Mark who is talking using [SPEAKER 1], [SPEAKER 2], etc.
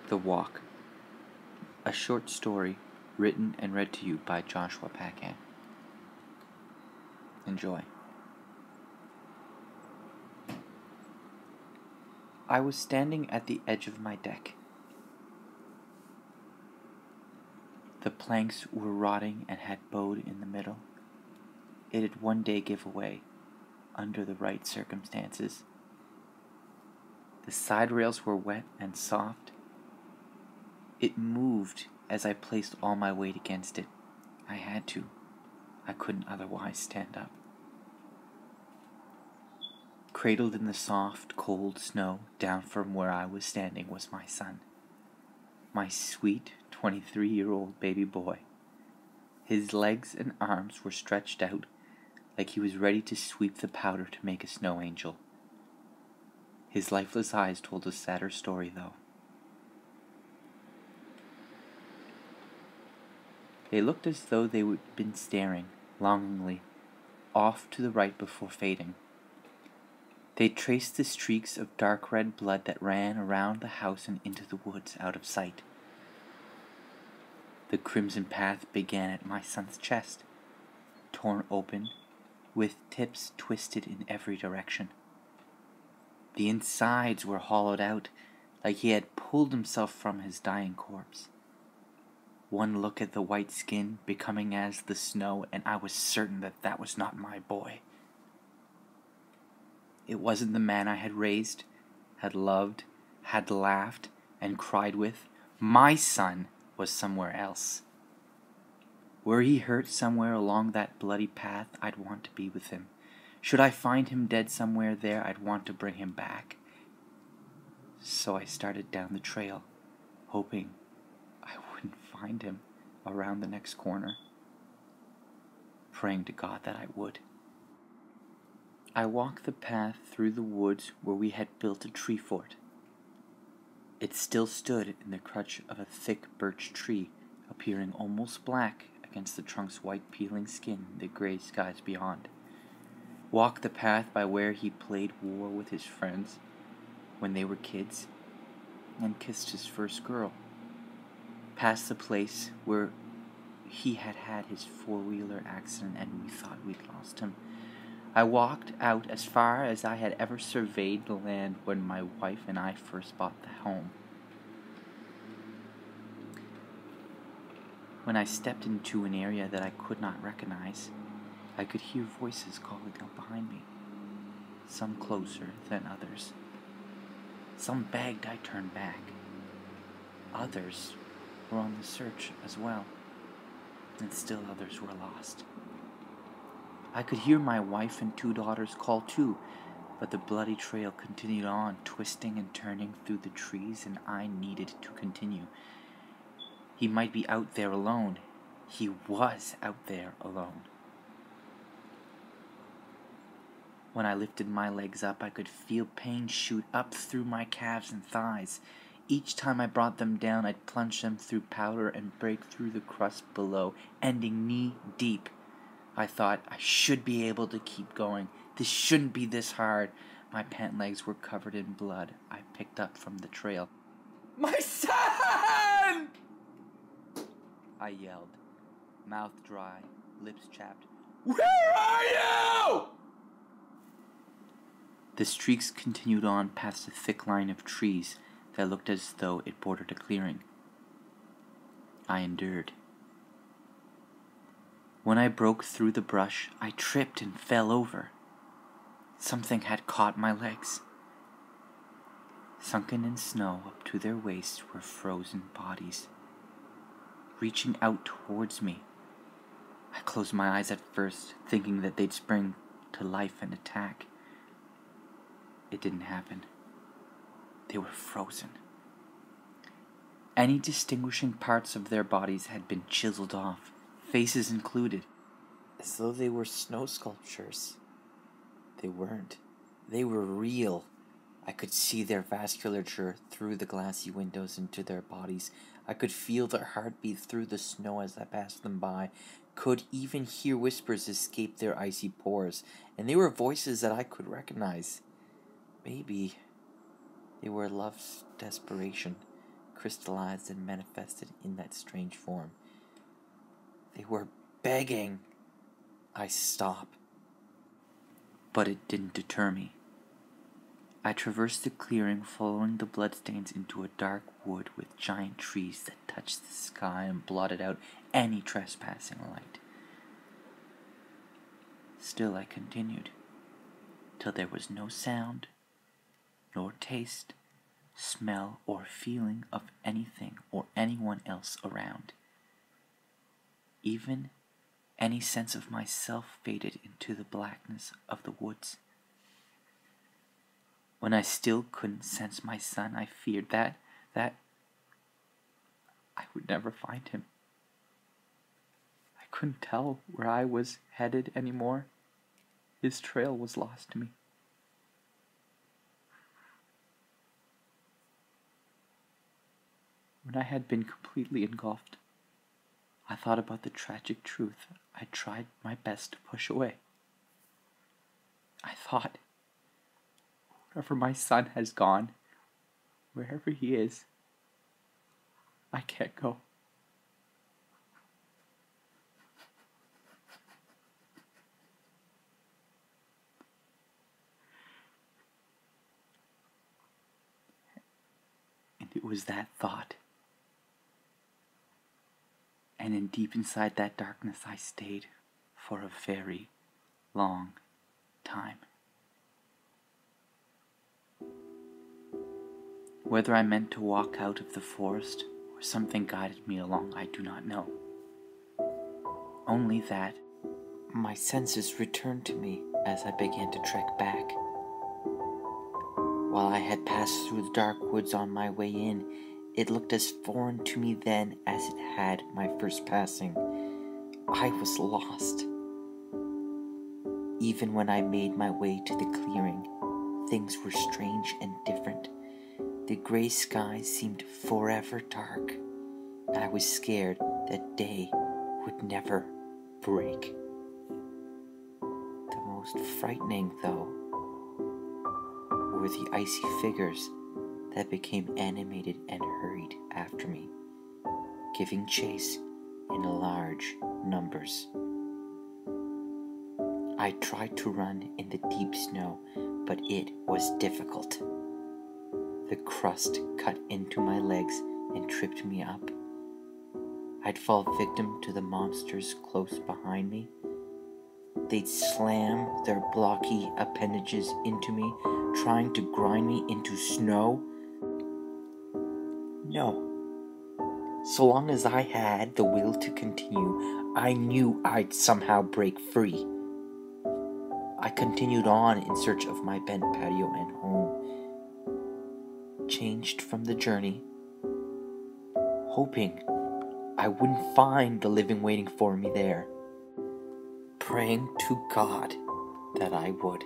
[SPEAKER 1] The Walk, a short story written and read to you by Joshua Paquin. Enjoy. I was standing at the edge of my deck. The planks were rotting and had bowed in the middle. It'd one day give way, under the right circumstances. The side rails were wet and soft. It moved as I placed all my weight against it. I had to. I couldn't otherwise stand up. Cradled in the soft, cold snow down from where I was standing was my son. My sweet 23-year-old baby boy. His legs and arms were stretched out like he was ready to sweep the powder to make a snow angel. His lifeless eyes told a sadder story, though. They looked as though they had been staring, longingly, off to the right before fading. They traced the streaks of dark red blood that ran around the house and into the woods out of sight. The crimson path began at my son's chest, torn open, with tips twisted in every direction. The insides were hollowed out, like he had pulled himself from his dying corpse. One look at the white skin becoming as the snow, and I was certain that that was not my boy. It wasn't the man I had raised, had loved, had laughed, and cried with. My son was somewhere else. Were he hurt somewhere along that bloody path, I'd want to be with him. Should I find him dead somewhere there, I'd want to bring him back. So I started down the trail, hoping I wouldn't find him around the next corner, praying to God that I would. I walked the path through the woods where we had built a tree fort. It still stood in the crotch of a thick birch tree, appearing almost black against the trunk's white peeling skin in the gray skies beyond. Walked the path by where he played war with his friends when they were kids, and kissed his first girl. Past the place where he had had his four-wheeler accident and we thought we'd lost him. I walked out as far as I had ever surveyed the land when my wife and I first bought the home. When I stepped into an area that I could not recognize, I could hear voices calling out behind me, some closer than others. Some begged I turn back. Others were on the search as well, and still others were lost. I could hear my wife and two daughters call too, but the bloody trail continued on, twisting and turning through the trees, and I needed to continue. He might be out there alone. He was out there alone. When I lifted my legs up, I could feel pain shoot up through my calves and thighs. Each time I brought them down, I'd plunge them through powder and break through the crust below, ending knee deep. I thought I should be able to keep going. This shouldn't be this hard. My pant legs were covered in blood I picked up from the trail. My son! I yelled, mouth dry, lips chapped. Where are you? The streaks continued on past a thick line of trees that looked as though it bordered a clearing. I endured. When I broke through the brush, I tripped and fell over. Something had caught my legs. Sunken in snow up to their waists were frozen bodies, reaching out towards me. I closed my eyes at first, thinking that they'd spring to life and attack. It didn't happen. They were frozen. Any distinguishing parts of their bodies had been chiseled off, faces included, as though they were snow sculptures. They weren't. They were real. I could see their vasculature through the glassy windows into their bodies. I could feel their heartbeat through the snow as I passed them by, could even hear whispers escape their icy pores, and they were voices that I could recognize. Maybe they were love's desperation, crystallized and manifested in that strange form. They were begging I stop. But it didn't deter me. I traversed the clearing, following the bloodstains into a dark wood with giant trees that touched the sky and blotted out any trespassing light. Still I continued, till there was no sound, nor taste, smell, or feeling of anything or anyone else around. Even any sense of myself faded into the blackness of the woods. When I still couldn't sense my son, I feared that I would never find him. I couldn't tell where I was headed anymore. His trail was lost to me. When I had been completely engulfed, I thought about the tragic truth I tried my best to push away. I thought, wherever my son has gone, wherever he is, I can't go. And it was that thought. And in deep inside that darkness I stayed for a very long time. Whether I meant to walk out of the forest or something guided me along, I do not know. Only that my senses returned to me as I began to trek back. While I had passed through the dark woods on my way in, it looked as foreign to me then as it had my first passing. I was lost. Even when I made my way to the clearing, things were strange and different. The gray sky seemed forever dark, and I was scared that day would never break. The most frightening, though, were the icy figures that became animated and hurried after me, giving chase in large numbers. I tried to run in the deep snow, but it was difficult. The crust cut into my legs and tripped me up. I'd fall victim to the monsters close behind me. They'd slam their blocky appendages into me, trying to grind me into snow. No. So long as I had the will to continue, I knew I'd somehow break free. I continued on in search of my bent patio and home, changed from the journey, hoping I wouldn't find the living waiting for me there, praying to God that I would.